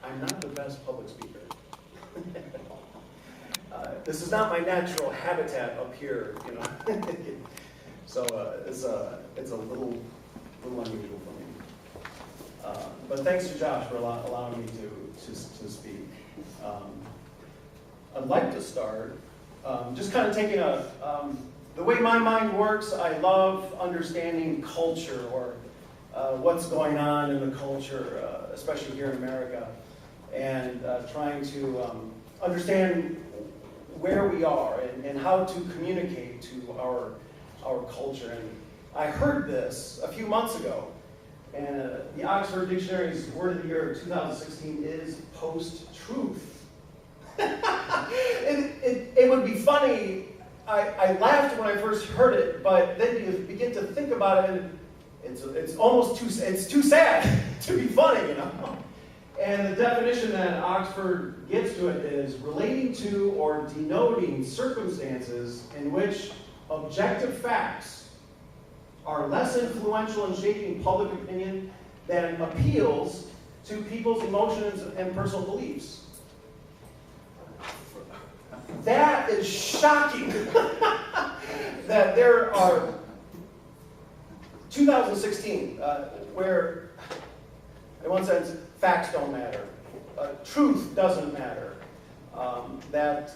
I'm not the best public speaker. This is not my natural habitat up here, you know. So it's a little unusual for me. But thanks to Josh for allowing me to speak. I'd like to start just kind of taking the way my mind works. I love understanding culture, or what's going on in the culture, especially here in America, and trying to understand where we are and how to communicate to our culture. And I heard this a few months ago, and the Oxford Dictionary's word of the year 2016 is post-truth. It would be funny. I laughed when I first heard it, but then you begin to think about it, and it's almost too sad to be funny, you know. And the definition that Oxford gives to it is relating to or denoting circumstances in which objective facts are less influential in shaping public opinion than appeals to people's emotions and personal beliefs. That is shocking. That there are 2016, where in one sense facts don't matter, truth doesn't matter, that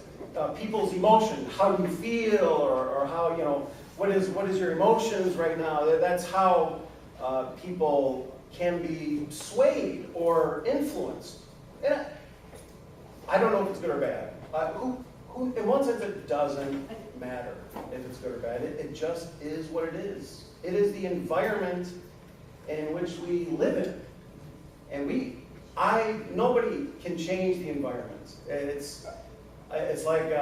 people's emotion, how you feel, or how, you know, what is your emotions right now, that's how people can be swayed or influenced. And I don't know if it's good or bad. In one sense, it doesn't matter if it's good or bad. It just is what it is. It is the environment in which we live in. And nobody can change the environment. It's like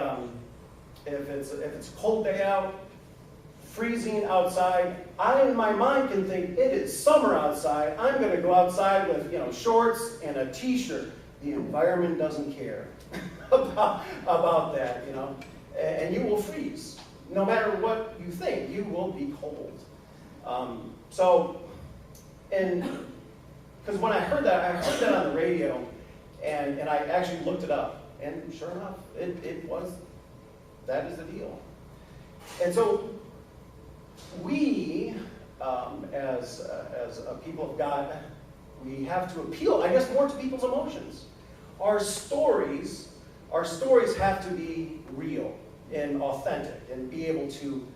if it's a cold day out, freezing outside, I in my mind can think it is summer outside. I'm going to go outside with, you know, shorts and a t-shirt. The environment doesn't care about that, you know, and you will freeze. No matter what you think, you will be cold. Because when I heard that on the radio, and I actually looked it up, and sure enough, that is the deal. And so we, as a people of God, we have to appeal, I guess, more to people's emotions. Our stories have to be real and authentic and be able to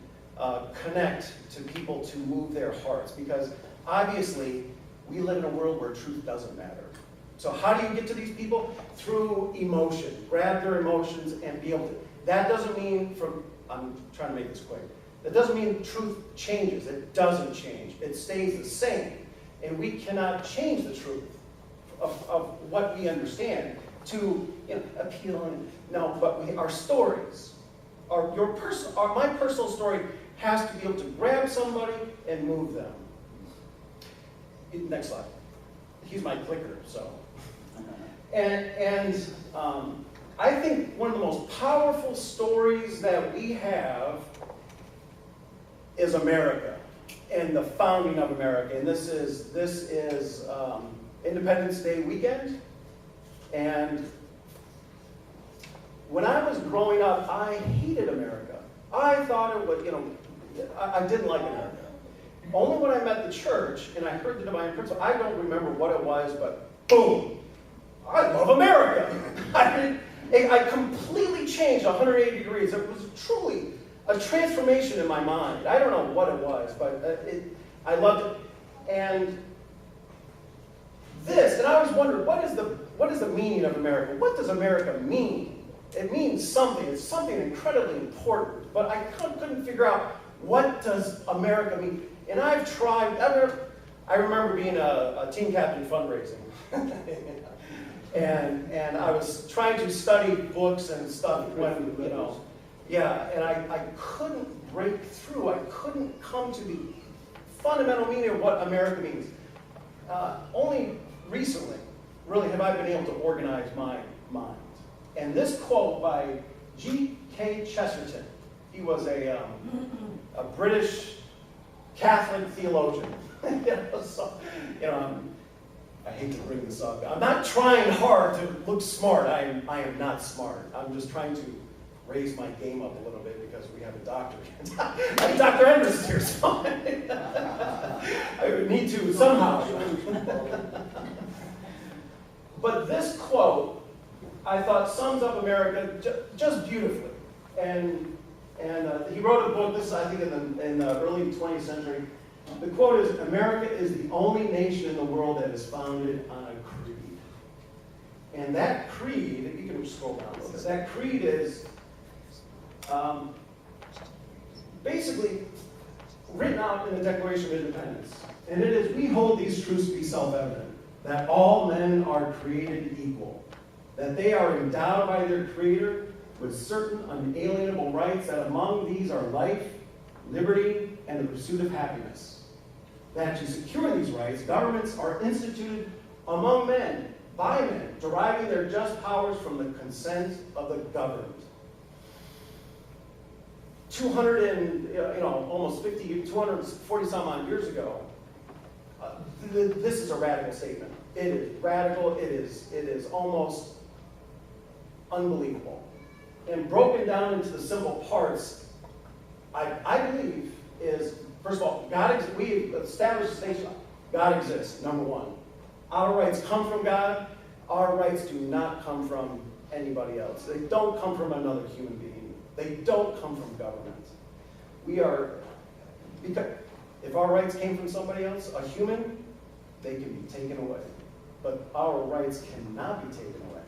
connect to people, to move their hearts, because obviously we live in a world where truth doesn't matter. So how do you get to these people? Through emotion. Grab their emotions and be able to. That doesn't mean, I'm trying to make this quick, that doesn't mean truth changes. It doesn't change. It stays the same. And we cannot change the truth of what we understand to, you know, appeal. But our stories, my personal story has to be able to grab somebody and move them. Next slide. He's my clicker, so. And I think one of the most powerful stories that we have is America and the founding of America. And this is Independence Day weekend. And when I was growing up, I hated America. I thought it was, you know, I didn't like America. Only when I met the church and I heard the divine principle, I don't remember what it was, but boom, I love America. I completely changed 180 degrees. It was truly a transformation in my mind. I don't know what it was, but I loved it. And I always wondered, what is the meaning of America? What does America mean? It means something. It's something incredibly important. But I couldn't figure out, what does America mean? And I've tried. I remember being a team captain fundraising. and I was trying to study books and stuff when, you know, and I couldn't break through. I couldn't come to the fundamental meaning of what America means. Only recently, really, have I been able to organize my mind. And this quote by G.K. Chesterton, he was a British Catholic theologian. I hate to bring this up. I'm not trying hard to look smart. I am not smart. I'm just trying to raise my game up a little bit because we have a doctor. Dr. Enders is here, so I would need to somehow. But this quote, I thought, sums up America just beautifully. And he wrote a book, this is I think in the early 20th century. The quote is, "America is the only nation in the world that is founded on a creed." And that creed, you can scroll down a little bit, that creed is basically written out in the Declaration of Independence. And it is, "We hold these truths to be self-evident, that all men are created equal, that they are endowed by their Creator with certain unalienable rights, that among these are life, liberty, and the pursuit of happiness. That to secure these rights, governments are instituted among men, by men, deriving their just powers from the consent of the governed." 240 some odd years ago, this is a radical statement. It is radical. It is almost unbelievable. And broken down into the simple parts, I believe is, first of all, we established this nation. God exists, number one. Our rights come from God. Our rights do not come from anybody else. They don't come from another human being. They don't come from government. Because if our rights came from somebody else, a human, they can be taken away. But our rights cannot be taken away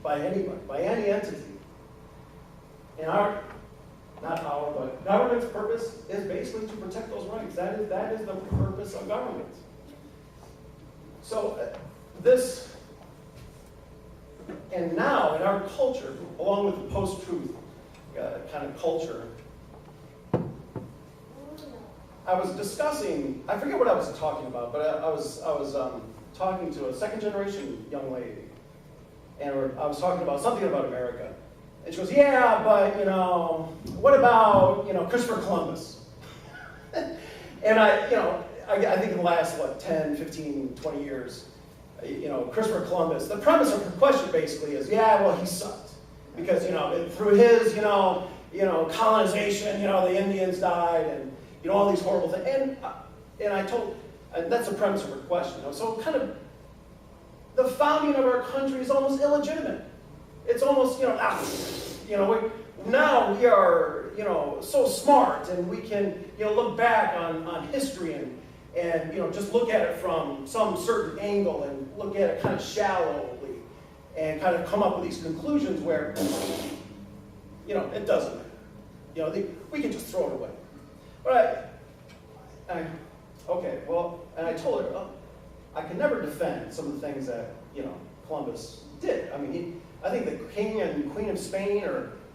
by anybody, by any entity. And but government's purpose is basically to protect those rights. That is the purpose of government. So and now in our culture, along with the post-truth kind of culture, I was discussing, I forget what I was talking about, but I was talking to a second-generation young lady, and I was talking about something about America. And she goes, "Yeah, but, what about, Christopher Columbus?" And I think in the last, 10, 15, 20 years, Christopher Columbus, the premise of her question basically is, yeah, well, he sucked. Because, through his, colonization, the Indians died, and, all these horrible things. And I told, and that's the premise of her question. So kind of, the founding of our country is almost illegitimate. It's almost, now we are, so smart, and we can, look back on history and just look at it from some certain angle and look at it kind of shallowly and kind of come up with these conclusions where, it doesn't matter. We can just throw it away. But and I told her, I could never defend some of the things that, Columbus did. I mean, I think the king and queen of Spain,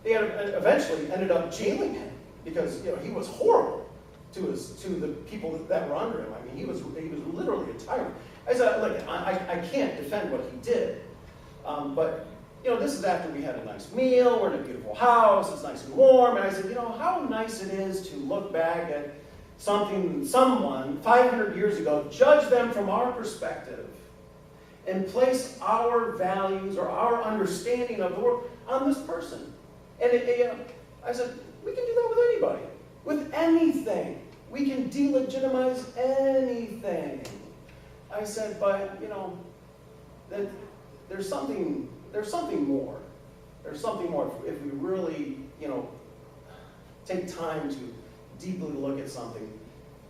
they eventually ended up jailing him because, he was horrible to the people that were under him. I mean, he was literally a tyrant. I said, look, I can't defend what he did, but this is after we had a nice meal, we're in a beautiful house, it's nice and warm, and I said, how nice it is to look back at someone 500 years ago, judge them from our perspective, and place our values or our understanding of the world on this person. And I said, we can do that with anybody, with anything. We can delegitimize anything. I said, but that there's something more. There's something more if we really take time to deeply look at something.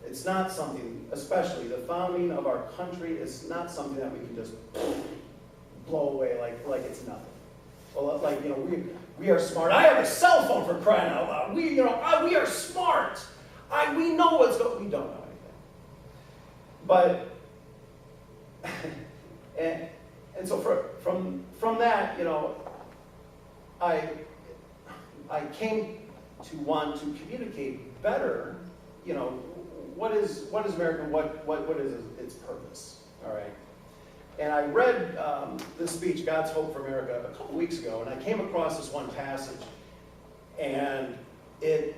It's not something, especially the founding of our country, is not something that we can just blow away like it's nothing. Well, we are smart. I have a cell phone, for crying out loud. We are smart. We know what's going. We don't know anything. But and so from that, I came to want to communicate better, what is America, what is its purpose, all right? And I read this speech, God's Hope for America, a couple weeks ago, and I came across this one passage, and it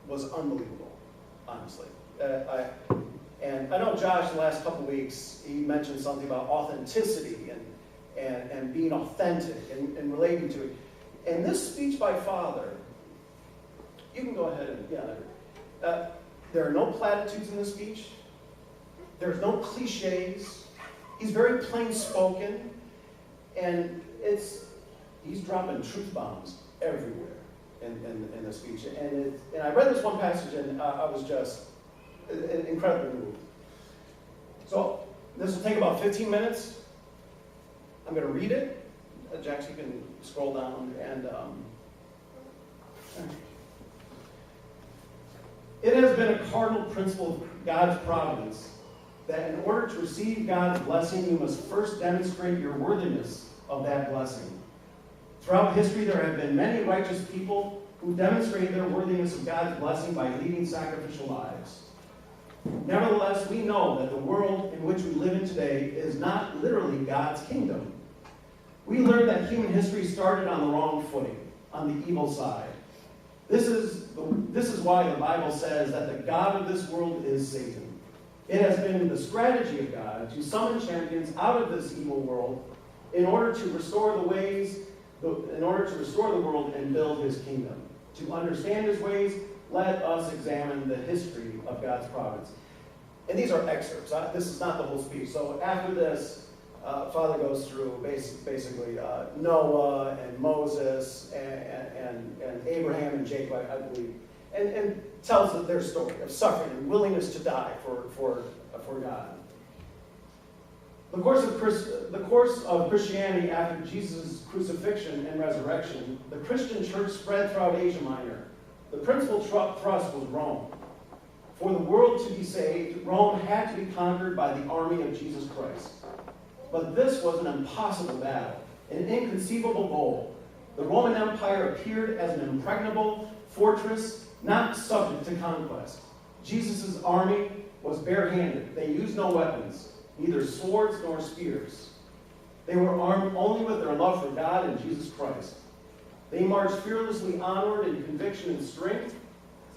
was unbelievable, honestly. And I know Josh, the last couple weeks, he mentioned something about authenticity and being authentic and relating to it. And this speech by Father, you can go ahead and, there are no platitudes in this speech. There's no cliches. He's very plain spoken. And he's dropping truth bombs everywhere in the speech. And I read this one passage and I was just incredibly moved. So this will take about 15 minutes. I'm going to read it. Jax, you can scroll down and it has been a cardinal principle of God's providence that in order to receive God's blessing, you must first demonstrate your worthiness of that blessing. Throughout history, there have been many righteous people who demonstrated their worthiness of God's blessing by leading sacrificial lives. Nevertheless, we know that the world in which we live in today is not literally God's kingdom. We learned that human history started on the wrong footing, on the evil side. This is why the Bible says that the God of this world is Satan. It has been the strategy of God to summon champions out of this evil world in order to restore the world and build his kingdom. To understand his ways, let us examine the history of God's providence. And these are excerpts. This is not the whole speech. So after this, Father goes through basically Noah and Moses and Abraham and Jacob, I believe, and tells their story of suffering and willingness to die for God. The course of Christianity after Jesus' crucifixion and resurrection, the Christian church spread throughout Asia Minor. The principal thrust was Rome. For the world to be saved, Rome had to be conquered by the army of Jesus Christ. But this was an impossible battle, an inconceivable goal. The Roman Empire appeared as an impregnable fortress, not subject to conquest. Jesus' army was barehanded. They used no weapons, neither swords nor spears. They were armed only with their love for God and Jesus Christ. They marched fearlessly onward in conviction and strength.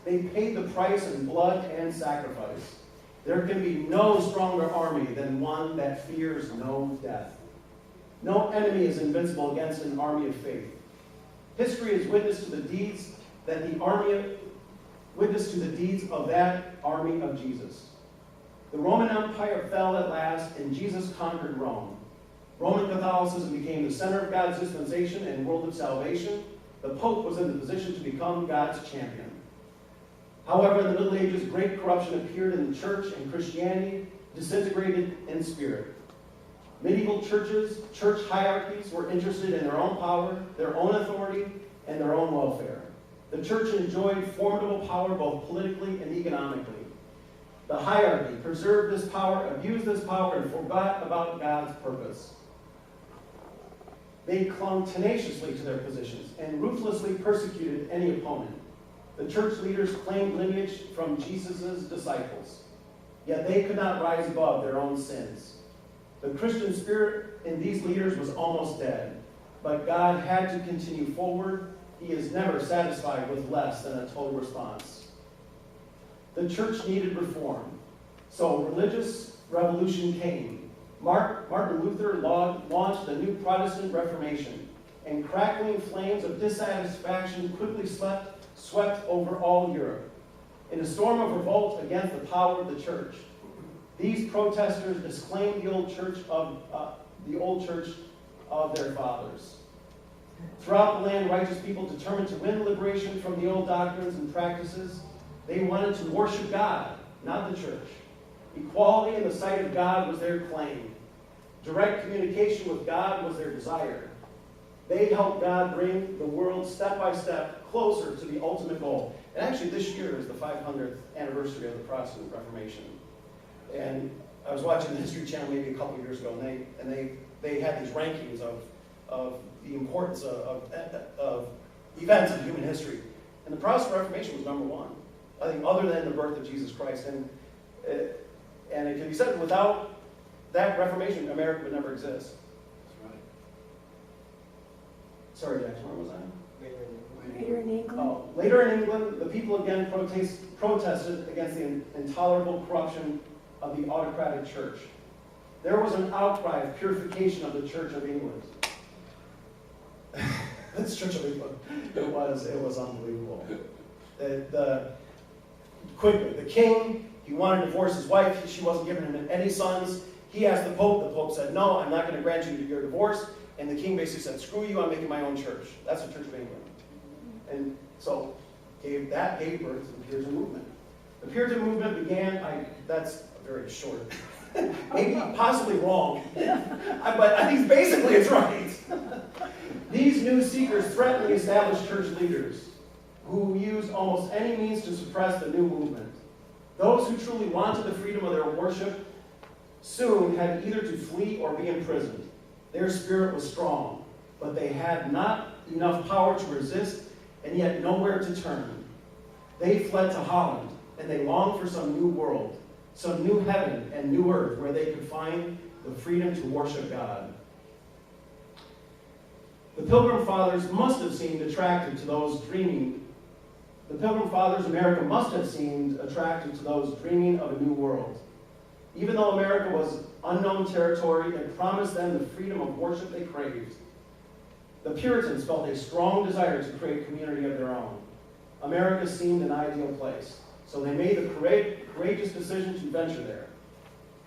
They paid the price in blood and sacrifice. There can be no stronger army than one that fears no death. No enemy is invincible against an army of faith. History is witness to the deeds of that army of Jesus. The Roman Empire fell at last, and Jesus conquered Rome. Roman Catholicism became the center of God's dispensation and world of salvation. The Pope was in the position to become God's champion. However, in the Middle Ages, great corruption appeared in the church, and Christianity disintegrated in spirit. Medieval churches, church hierarchies were interested in their own power, their own authority, and their own welfare. The church enjoyed formidable power both politically and economically. The hierarchy preserved this power, abused this power, and forgot about God's purpose. They clung tenaciously to their positions and ruthlessly persecuted any opponent. The church leaders claimed lineage from Jesus' disciples, yet they could not rise above their own sins. The Christian spirit in these leaders was almost dead, but God had to continue forward. He is never satisfied with less than a total response. The church needed reform, so religious revolution came. Martin Luther launched the new Protestant Reformation, and crackling flames of dissatisfaction quickly swept over all Europe. In a storm of revolt against the power of the church, these protesters disclaimed the old church of their fathers. Throughout the land, righteous people determined to win liberation from the old doctrines and practices. They wanted to worship God, not the church. Equality in the sight of God was their claim. Direct communication with God was their desire. They helped God bring the world step by step closer to the ultimate goal. And actually this year is the 500th anniversary of the Protestant Reformation. And I was watching the History Channel maybe a couple of years ago, and they had these rankings of the importance of events in human history. And the Protestant Reformation was number one, I think, other than the birth of Jesus Christ. And it can be said, without that Reformation, America would never exist. That's right. Sorry, Jackson, where was I? Later in England. Later in England, the people again protested against the intolerable corruption of the autocratic church. There was an outcry of purification of the Church of England. This Church of England, it was unbelievable. Quickly, the king, he wanted to divorce his wife. She wasn't giving him any sons. He asked the Pope said, no, I'm not going to grant you your divorce. And the king basically said, screw you, I'm making my own church. That's the Church of England. And so gave birth to the Puritan movement. The Puritan movement began, that's very short, maybe possibly wrong, but I think basically it's right. These new seekers threatened the established church leaders who used almost any means to suppress the new movement. Those who truly wanted the freedom of their worship soon had either to flee or be imprisoned. Their spirit was strong, but they had not enough power to resist and yet nowhere to turn. They fled to Holland, and they longed for some new world, some new heaven and new earth where they could find the freedom to worship God. The Pilgrim Fathers must have seemed attractive to those dreaming. The Pilgrim Fathers, America must have seemed attractive to those dreaming of a new world. Even though America was unknown territory and promised them the freedom of worship they craved, the Puritans felt a strong desire to create a community of their own. America seemed an ideal place, so they made the courageous decision to venture there.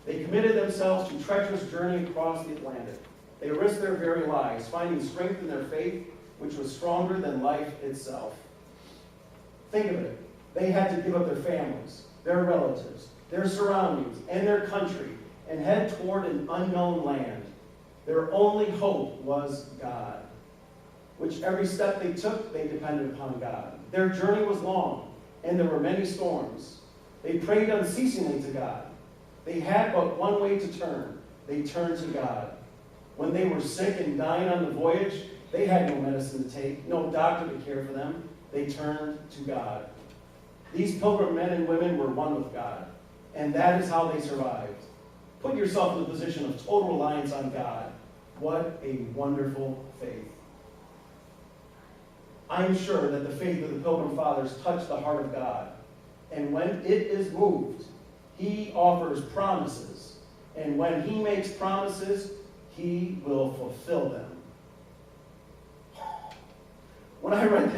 They committed themselves to a treacherous journey across the Atlantic. They risked their very lives, finding strength in their faith, which was stronger than life itself. Think of it. They had to give up their families, their relatives, their surroundings, and their country, and head toward an unknown land. Their only hope was God. Which every step they took, they depended upon God. Their journey was long, and there were many storms. They prayed unceasingly to God. They had but one way to turn. They turned to God. When they were sick and dying on the voyage, they had no medicine to take, no doctor to care for them. They turned to God. These pilgrim men and women were one with God, and that is how they survived. Put yourself in the position of total reliance on God. What a wonderful faith. I am sure that the faith of the Pilgrim Fathers touched the heart of God. And when it is moved, he offers promises. And when he makes promises, he will fulfill them. When I read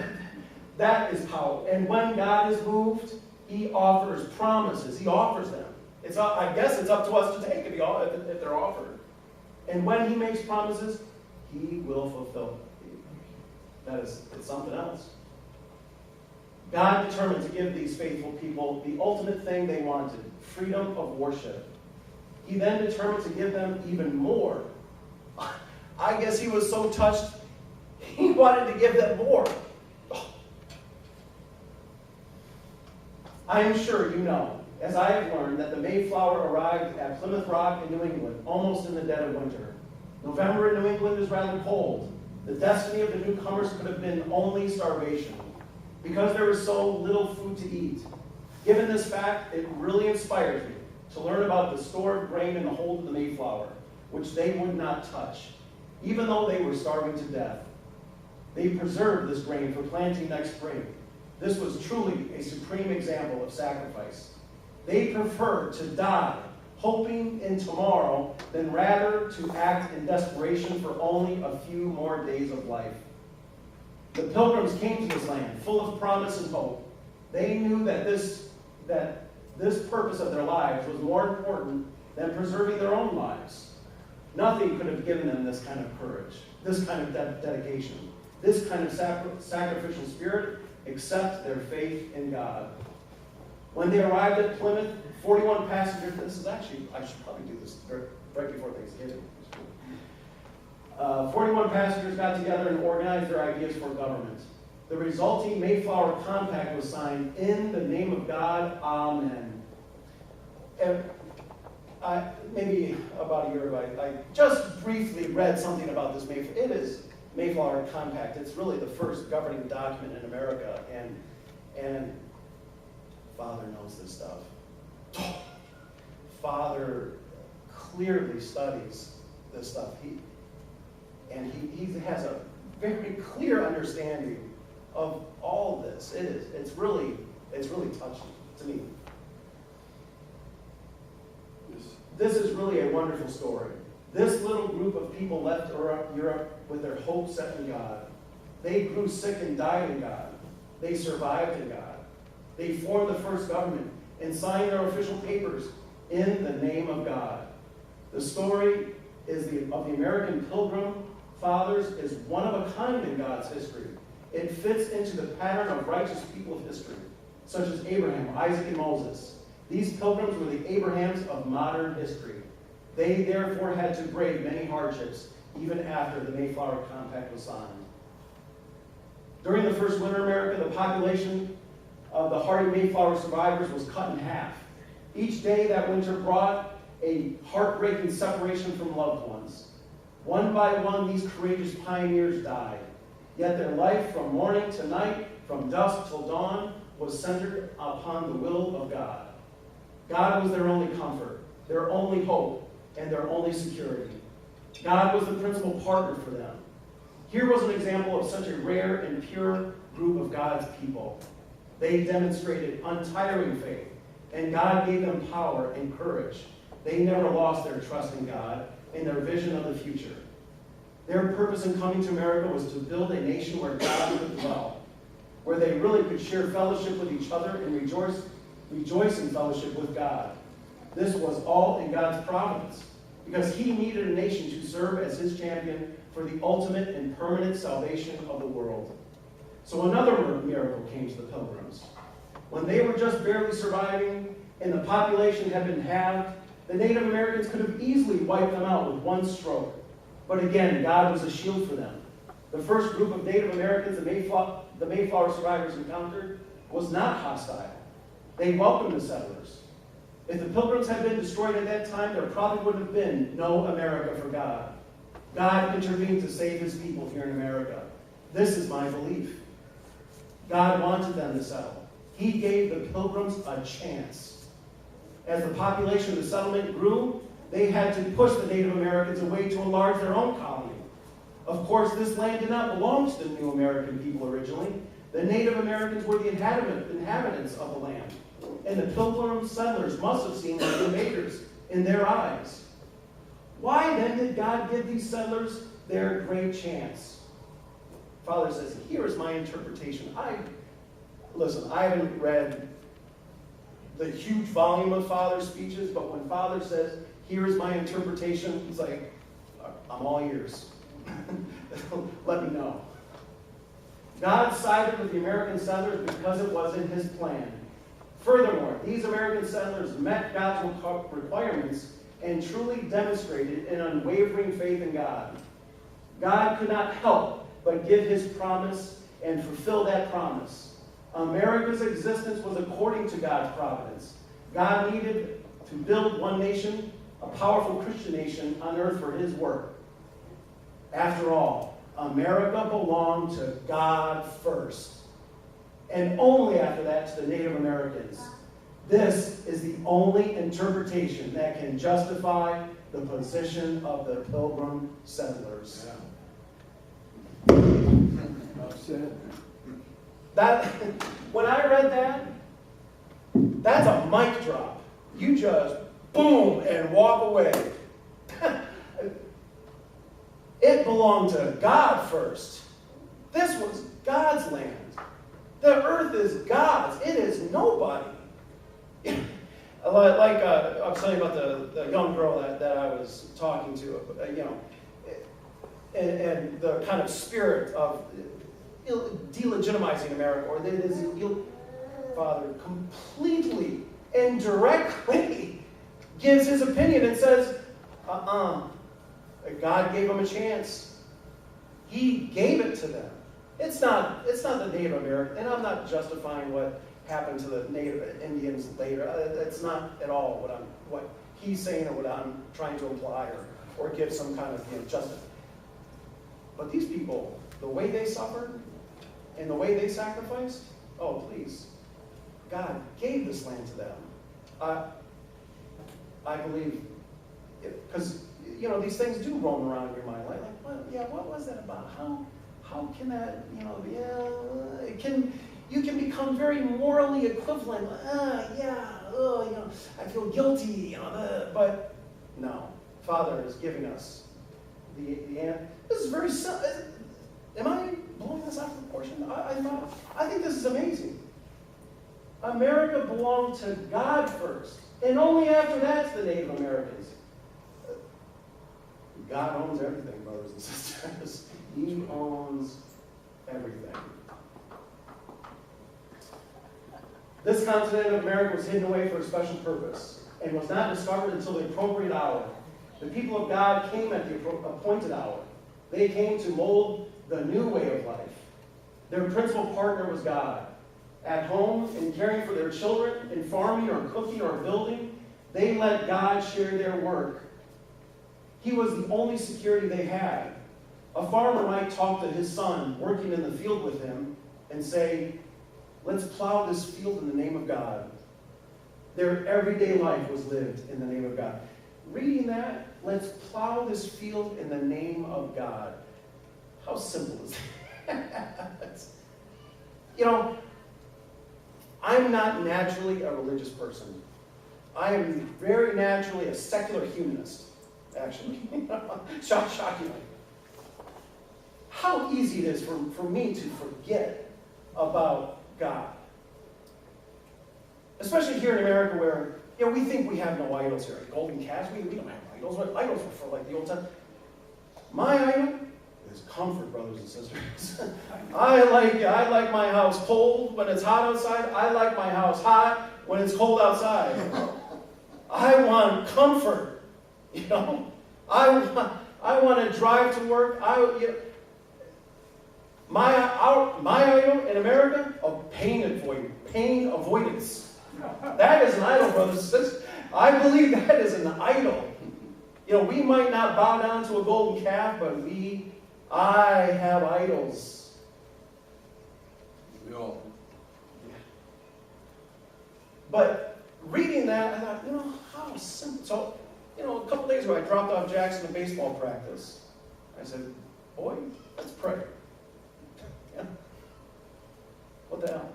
that is power. And when God is moved, he offers promises. He offers them. I guess it's up to us to take if they're offered. And when he makes promises, he will fulfill them. It's something else. God determined to give these faithful people the ultimate thing they wanted, freedom of worship. He then determined to give them even more. I guess he was so touched, he wanted to give them more. I am sure you know, as I have learned, that the Mayflower arrived at Plymouth Rock in New England almost in the dead of winter. November in New England is rather cold. The destiny of the newcomers could have been only starvation, because there was so little food to eat. Given this fact, it really inspires me to learn about the store of grain in the hold of the Mayflower, which they would not touch, even though they were starving to death. They preserved this grain for planting next spring. This was truly a supreme example of sacrifice. They preferred to die hoping in tomorrow than rather to act in desperation for only a few more days of life. The Pilgrims came to this land full of promise and hope. They knew that this purpose of their lives was more important than preserving their own lives. Nothing could have given them this kind of courage, this kind of dedication, this kind of sacrificial spirit, except their faith in God. When they arrived at Plymouth, 41 passengers, I should probably do this right before Thanksgiving. 41 passengers got together and organized their ideas for government. The resulting Mayflower Compact was signed in the name of God, Amen. And maybe about a year ago, I just briefly read something about this Mayflower. It is Mayflower Compact. It's really the first governing document in America, and Father knows this stuff. Father clearly studies this stuff. He has a very clear understanding of all this. It's really touching to me. this is really a wonderful story. This little group of people left Europe with their hope set in God. They grew sick and died in God. They survived in God. They formed the first government and signed their official papers in the name of God. The story of the American Pilgrim Fathers is one of a kind in God's history. It fits into the pattern of righteous people of history, such as Abraham, Isaac, and Moses. These pilgrims were the Abrahams of modern history. They therefore had to brave many hardships, even after the Mayflower Compact was signed. During the first winter in America, the population of the hardy Mayflower survivors was cut in half. Each day that winter brought a heartbreaking separation from loved ones. One by one, these courageous pioneers died. Yet their life from morning to night, from dusk till dawn, was centered upon the will of God. God was their only comfort, their only hope, and their only security. God was the principal partner for them. Here was an example of such a rare and pure group of God's people. They demonstrated untiring faith, and God gave them power and courage. They never lost their trust in God and their vision of the future. Their purpose in coming to America was to build a nation where God would dwell, where they really could share fellowship with each other and rejoice in fellowship with God. This was all in God's providence, because he needed a nation to serve as his champion for the ultimate and permanent salvation of the world. So another miracle came to the Pilgrims. When they were just barely surviving and the population had been halved, the Native Americans could have easily wiped them out with one stroke. But again, God was a shield for them. The first group of Native Americans the Mayflower survivors encountered was not hostile. They welcomed the settlers. If the Pilgrims had been destroyed at that time, there probably would have been no America for God. God intervened to save his people here in America. This is my belief. God wanted them to settle. He gave the Pilgrims a chance. As the population of the settlement grew, they had to push the Native Americans away to enlarge their own colony. Of course, this land did not belong to the new American people originally. The Native Americans were the inhabitants of the land. And the Pilgrim settlers must have seen like invaders in their eyes. Why then did God give these settlers their great chance? Father says, here is my interpretation. I haven't read the huge volume of Father's speeches, but when Father says, here is my interpretation, he's like, I'm all ears. Let me know. God sided with the American settlers because it was in his plan. Furthermore, these American settlers met God's requirements and truly demonstrated an unwavering faith in God. God could not help but give his promise and fulfill that promise. America's existence was according to God's providence. God needed to build one nation, a powerful Christian nation on earth for his work. After all, America belonged to God first, and only after that to the Native Americans. This is the only interpretation that can justify the position of the Pilgrim settlers. That, when I read that, that's a mic drop. You just boom and walk away. It belonged to God first. This was God's land. The earth is God's. It is nobody. I was telling you about the young girl that I was talking to, and the kind of spirit of delegitimizing America, or this Father completely and directly gives his opinion and says, God gave them a chance. He gave it to them. It's not the Native American, and I'm not justifying what happened to the Native Indians later. That's not at all what he's saying or what I'm trying to imply or give some kind of justice. But these people, the way they suffered and the way they sacrificed, oh please, God gave this land to them. I believe, because these things do roam around in your mind, like what was that about? How can that, you can become very morally equivalent. I feel guilty, but No. Father is giving us the this is very simple. Am I blowing this out of proportion? I think this is amazing. America belonged to God first, and only after that to the Native Americans. God owns everything, brothers and sisters. He owns everything. This continent of America was hidden away for a special purpose and was not discovered until the appropriate hour. The people of God came at the appointed hour. They came to mold the new way of life. Their principal partner was God. At home, in caring for their children, in farming or cooking or building, they let God share their work. He was the only security they had. A farmer might talk to his son working in the field with him and say, let's plow this field in the name of God. Their everyday life was lived in the name of God. Reading that, let's plow this field in the name of God. How simple is that? You know, I'm not naturally a religious person. I am very naturally a secular humanist, actually. Shockingly. How easy it is for me to forget about God. Especially here in America where, we think we have no idols here. Golden calves, we don't have idols. What idols were for, like the old time? My idol is comfort, brothers and sisters. I like my house cold when it's hot outside. I like my house hot when it's cold outside. I want comfort. I want to drive to work. My idol in America of pain avoidance. That is an idol, brothers and sisters. I believe that is an idol. We might not bow down to a golden calf, but I have idols. We all. But reading that, I thought, how simple. So, a couple days ago, I dropped off Jackson to baseball practice. I said, boy, let's pray. Yeah. What the hell?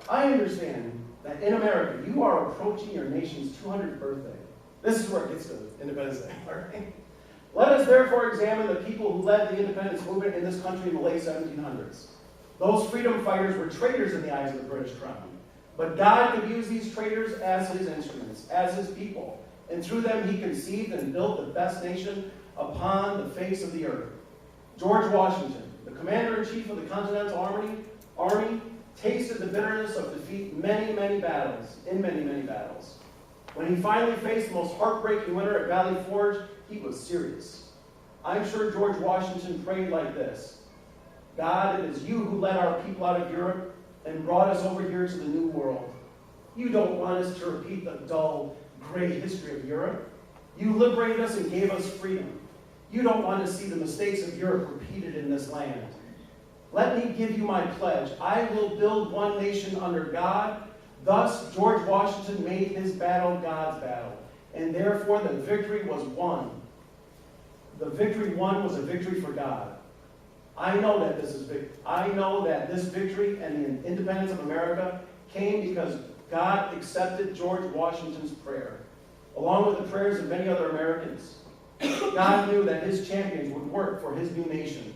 I understand that in America, you are approaching your nation's 200th birthday. This is where it gets to Independence Day, all right? Let us therefore examine the people who led the independence movement in this country in the late 1700s. Those freedom fighters were traitors in the eyes of the British Crown. But God could use these traitors as his instruments, as his people. And through them he conceived and built the best nation upon the face of the earth. George Washington, the commander-in-chief of the Continental Army, tasted the bitterness of defeat in many, many battles. When he finally faced the most heartbreaking winter at Valley Forge, he was serious. I'm sure George Washington prayed like this: God, it is you who led our people out of Europe and brought us over here to the New World. You don't want us to repeat the dull, gray history of Europe. You liberated us and gave us freedom. You don't want to see the mistakes of Europe repeated in this land. Let me give you my pledge. I will build one nation under God. Thus, George Washington made his battle God's battle, and therefore the victory was won. The victory won was a victory for God. I know that this victory and the independence of America came because God accepted George Washington's prayer, along with the prayers of many other Americans. God knew that his champions would work for his new nation.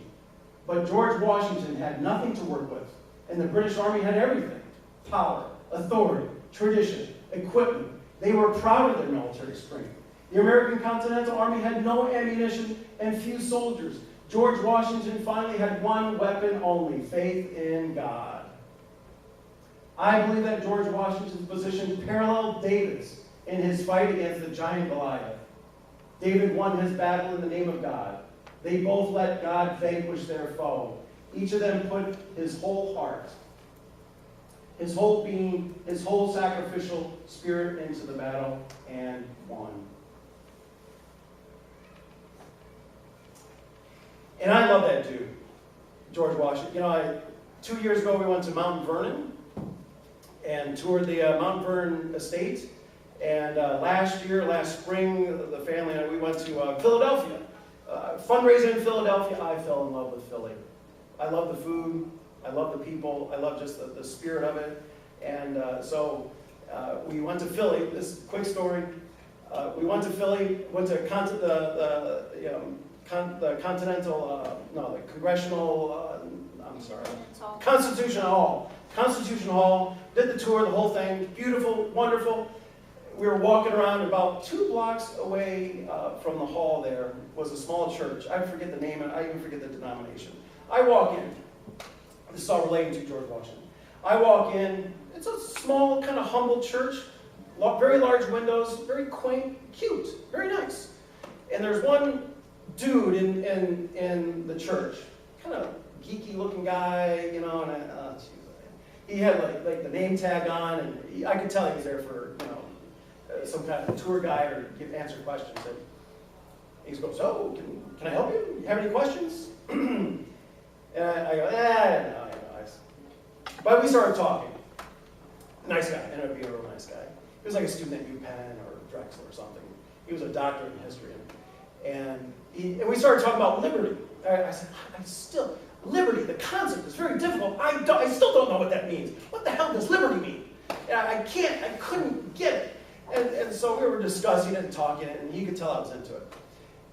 But George Washington had nothing to work with, and the British Army had everything: power, authority, tradition, equipment. They were proud of their military strength. The American Continental Army had no ammunition and few soldiers. George Washington finally had one weapon only: faith in God. I believe that George Washington's position paralleled David's in his fight against the giant Goliath. David won his battle in the name of God. They both let God vanquish their foe. Each of them put his whole heart, his whole being, his whole sacrificial spirit into the battle and won. And I love that dude, George Washington. 2 years ago we went to Mount Vernon and toured the Mount Vernon estate. And last spring, the family and I, we went to Philadelphia. Fundraising in Philadelphia, I fell in love with Philly. I love the food, I love the people, I love just the spirit of it. And so we went to Philly. This quick story. We went to Philly, went to the Congressional, Constitution Hall. Constitution Hall, did the tour, the whole thing, beautiful, wonderful. We were walking around, about 2 blocks away from the hall there was a small church. I forget the name, and I even forget the denomination. I walk in. This is all relating to George Washington. I walk in. It's a small, kind of humble church. Very large windows, very quaint, cute, very nice. And there's one dude in the church, kind of geeky-looking guy, you know, and he had like the name tag on, and I could tell he was there for, you know, some kind of tour guide or answer questions. And he goes, "Oh, can I help you? You have any questions?" And I go, no. But we started talking. Nice guy, ended up being a real nice guy. He was like a student at UPenn or Drexel or something. He was a doctorate in history. And we started talking about liberty. I said, liberty, the concept is very difficult. I still don't know what that means. What the hell does liberty mean? And I couldn't get it. And so we were discussing it and talking it, and he could tell I was into it.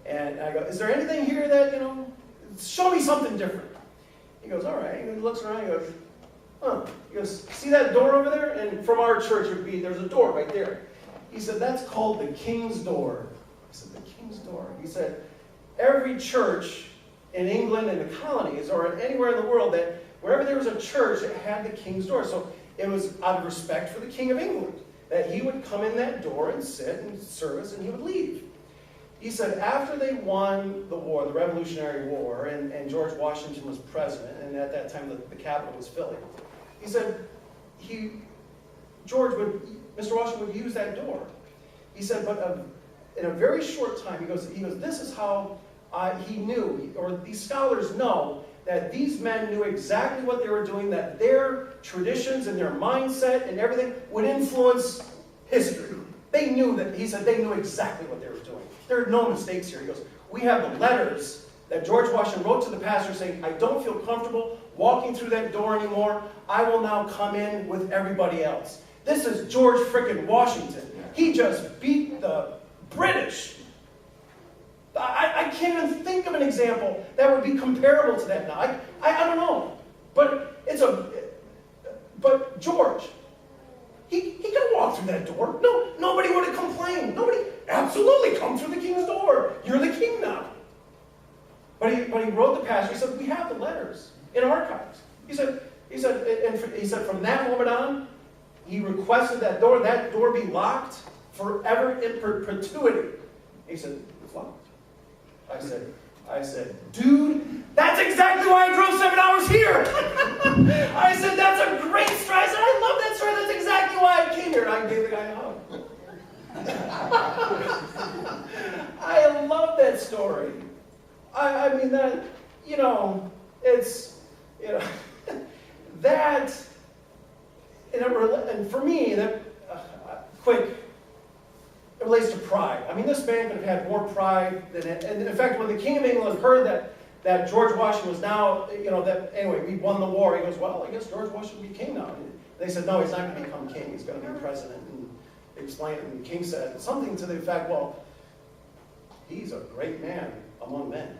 And I go, "Is there anything here that, you know, show me something different?" He goes, "All right." And he looks around, he goes, "Huh." He goes, "See that door over there?" And from our church, there's a door right there. He said, "That's called the King's Door." I said, "The King's Door?" He said, "Every church in England and the colonies, or anywhere in the world, that wherever there was a church, it had the King's Door. So it was out of respect for the King of England, that he would come in that door and sit and service, and he would leave." He said after they won the war, the Revolutionary War, and George Washington was president, and at that time the capital was Philly, he said Mr. Washington would use that door. He said, but in a very short time, he goes, "This is how he knew, or these scholars know, that these men knew exactly what they were doing, that their traditions and their mindset and everything would influence history." They knew that, he said, they knew exactly what they were doing. There are no mistakes here. He goes, "We have the letters that George Washington wrote to the pastor saying, 'I don't feel comfortable walking through that door anymore. I will now come in with everybody else.'" This is George frickin' Washington. He just beat the British. I can't even think of an example that would be comparable to that now. I don't know. But George, he could walk through that door. No, nobody would have complained. Nobody, absolutely, come through the King's Door. You're the king now. But he wrote the pastor. He said, "We have the letters in archives." He said from that moment on, he requested that door be locked forever in perpetuity. He said, "It's locked." I said, "Dude, that's exactly why I drove 7 hours here." I said, "That's a great story." I said, "I love that story. That's exactly why I came here." And I gave the guy a hug. I love that story. I mean, that, you know, it's, you know, that, and for me, that, it relates to pride. I mean, this man could have had more pride than it. And in fact, when the King of England heard that George Washington was now, you know, anyway, we won the war, he goes, "Well, I guess George Washington will be king now." And they said, "No, he's not going to become king. He's going to be president." And they explained it, and the king said something to the effect, "Well, he's a great man among men.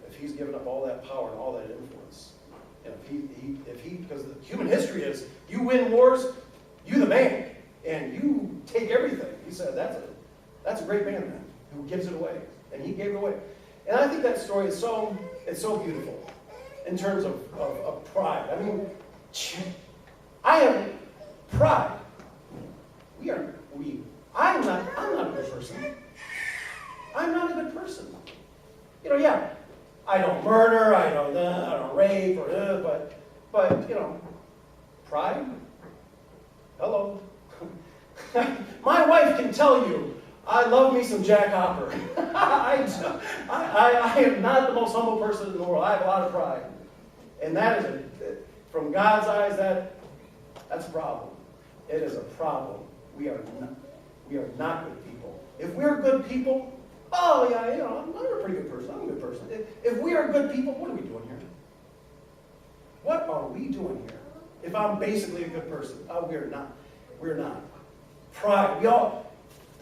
If he's given up all that power and all that influence, and because the human history is, you win wars, you the man, and you take everything." He said, that's a great man then, who gives it away. And he gave it away. And I think that story is so beautiful in terms of pride. I mean, I have pride. I'm not a good person. I'm not a good person. You know, yeah, I don't murder, I don't rape, but you know, pride. Hello. My wife can tell you, I love me some Jack Hopper. I am not the most humble person in the world. I have a lot of pride. And that is, from God's eyes, that's a problem. It is a problem. We are not. We are not good people. If we're good people, oh yeah, I'm a pretty good person. I'm a good person. If we are good people, what are we doing here? What are we doing here? If I'm basically a good person, we're not. We're not.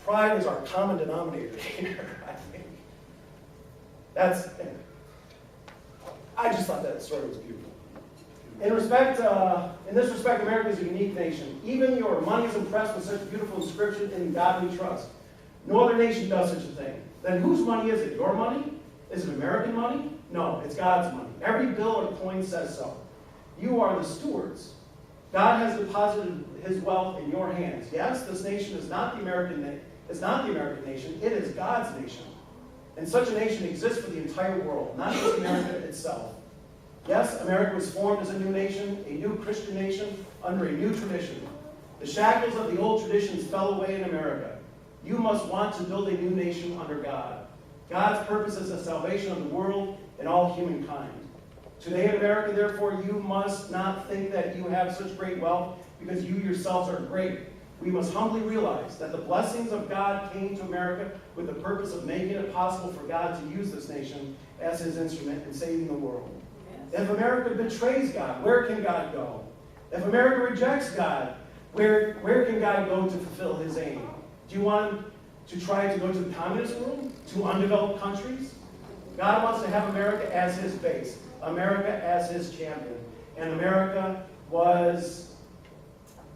Pride is our common denominator here, I think. I just thought that story was beautiful. In this respect, America is a unique nation. Even your money is impressed with such beautiful inscription in God we trust. No other nation does such a thing. Then whose money is it? Your money? Is it American money? No, it's God's money. Every bill or coin says so. You are the stewards. God has deposited his wealth in your hands. Yes, this nation is not the American nation. It is God's nation. And such a nation exists for the entire world, not just America itself. Yes, America was formed as a new nation, a new Christian nation, under a new tradition. The shackles of the old traditions fell away in America. You must want to build a new nation under God. God's purpose is the salvation of the world and all humankind. Today in America, therefore, you must not think that you have such great wealth because you yourselves are great. We must humbly realize that the blessings of God came to America with the purpose of making it possible for God to use this nation as his instrument in saving the world. Yes. If America betrays God, where can God go? If America rejects God, where can God go to fulfill his aim? Do you want to try to go to the communist world? To undeveloped countries? God wants to have America as his base, America as his champion. And America was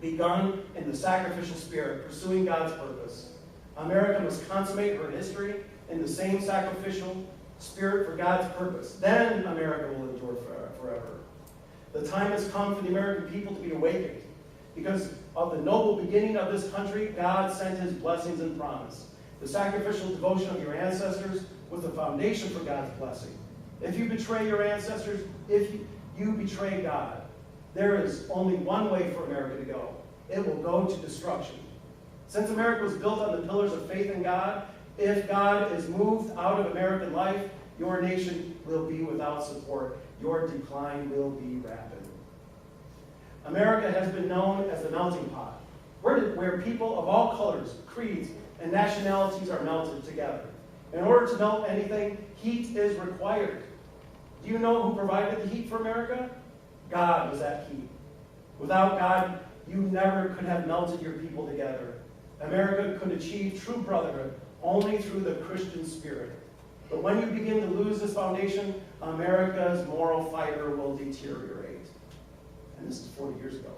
begun in the sacrificial spirit, pursuing God's purpose. America must consummate her history in the same sacrificial spirit for God's purpose. Then America will endure forever. The time has come for the American people to be awakened. Because of the noble beginning of this country, God sent his blessings and promise. The sacrificial devotion of your ancestors was the foundation for God's blessing. If you betray your ancestors, if you betray God, there is only one way for America to go. It will go to destruction. Since America was built on the pillars of faith in God, if God is moved out of American life, your nation will be without support. Your decline will be rapid. America has been known as the melting pot, where people of all colors, creeds, and nationalities are melted together. In order to melt anything, heat is required. Do you know who provided the heat for America? God was that heat. Without God, you never could have melted your people together. America could achieve true brotherhood only through the Christian spirit. But when you begin to lose this foundation, America's moral fiber will deteriorate. And this is 40 years ago.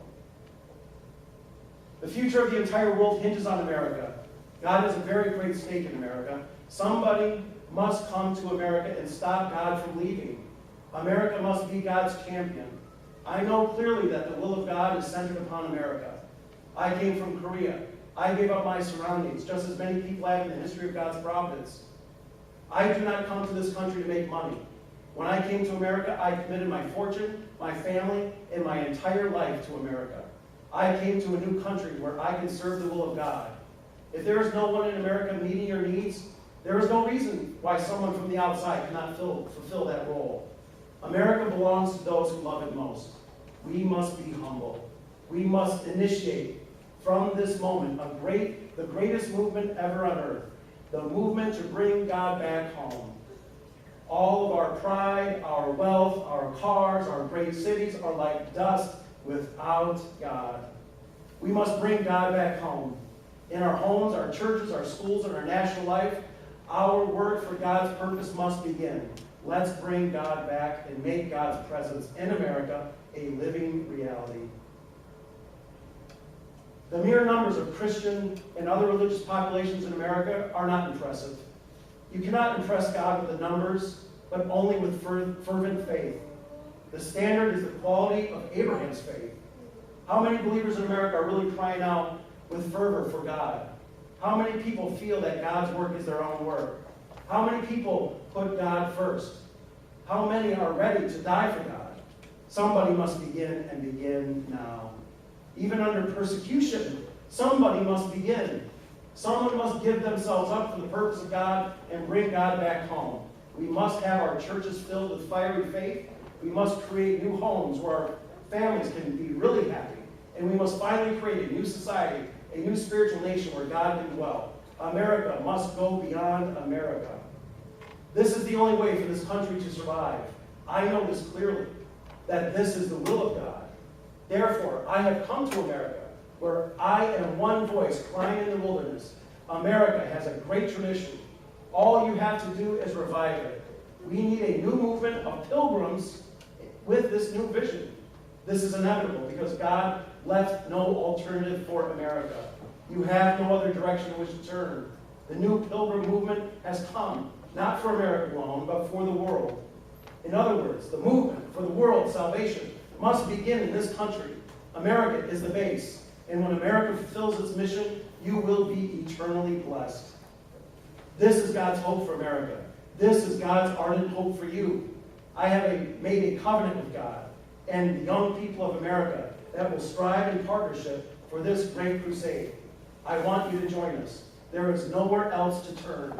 The future of the entire world hinges on America. God has a very great stake in America. Somebody must come to America and stop God from leaving. America must be God's champion. I know clearly that the will of God is centered upon America. I came from Korea. I gave up my surroundings, just as many people have in the history of God's providence. I do not come to this country to make money. When I came to America, I committed my fortune, my family, and my entire life to America. I came to a new country where I can serve the will of God. If there is no one in America meeting your needs, there is no reason why someone from the outside cannot fulfill that role. America belongs to those who love it most. We must be humble. We must initiate from this moment the greatest movement ever on earth, the movement to bring God back home. All of our pride, our wealth, our cars, our great cities are like dust without God. We must bring God back home. In our homes, our churches, our schools, and our national life, our work for God's purpose must begin. Let's bring God back and make God's presence in America a living reality. The mere numbers of Christian and other religious populations in America are not impressive. You cannot impress God with the numbers, but only with fervent faith. The standard is the quality of Abraham's faith. How many believers in America are really crying out with fervor for God? How many people feel that God's work is their own work? How many people put God first? How many are ready to die for God? Somebody must begin, and begin now. Even under persecution, somebody must begin. Someone must give themselves up for the purpose of God and bring God back home. We must have our churches filled with fiery faith. We must create new homes where our families can be really happy. And we must finally create a new society a new spiritual nation where God can dwell. America must go beyond America. This is the only way for this country to survive. I know this clearly, that this is the will of God. Therefore, I have come to America, where I am one voice crying in the wilderness. America has a great tradition. All you have to do is revive it. We need a new movement of pilgrims with this new vision. This is inevitable because God left no alternative for America. You have no other direction in which to turn. The new pilgrim movement has come, not for America alone, but for the world. In other words, the movement for the world's salvation must begin in this country. America is the base, and when America fulfills its mission, you will be eternally blessed. This is God's hope for America. This is God's ardent hope for you. I have made a covenant with God and the young people of America that will strive in partnership for this great crusade. I want you to join us. There is nowhere else to turn.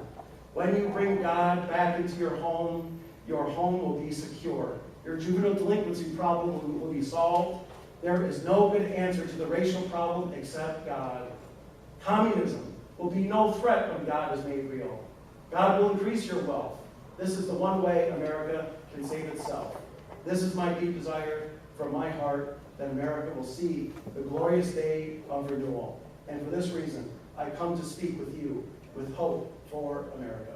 When you bring God back into your home will be secure. Your juvenile delinquency problem will be solved. There is no good answer to the racial problem except God. Communism will be no threat when God is made real. God will increase your wealth. This is the one way America can save itself. This is my deep desire from my heart, that America will see the glorious day of renewal. And for this reason, I come to speak with you with hope for America.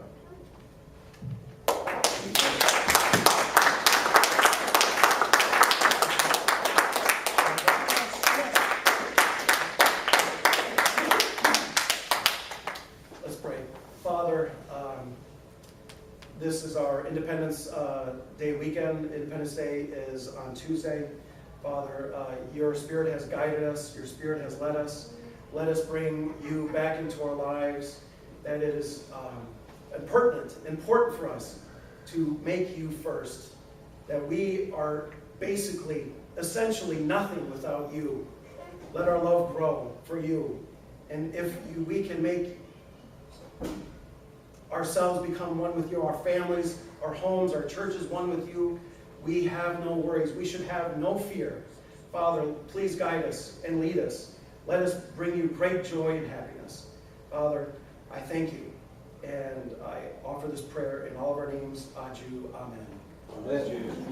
Let's pray. Father, this is our Independence Day weekend. Independence Day is on Tuesday. Father, your Spirit has guided us. Your Spirit has led us. Let us bring you back into our lives. That it is important for us to make you first. That we are essentially nothing without you. Let our love grow for you. And if we can make ourselves become one with you, our families, our homes, our churches, one with you, we have no worries. We should have no fear. Father, please guide us and lead us. Let us bring you great joy and happiness. Father, I thank you, and I offer this prayer in all of our names. Aju, amen. Amen.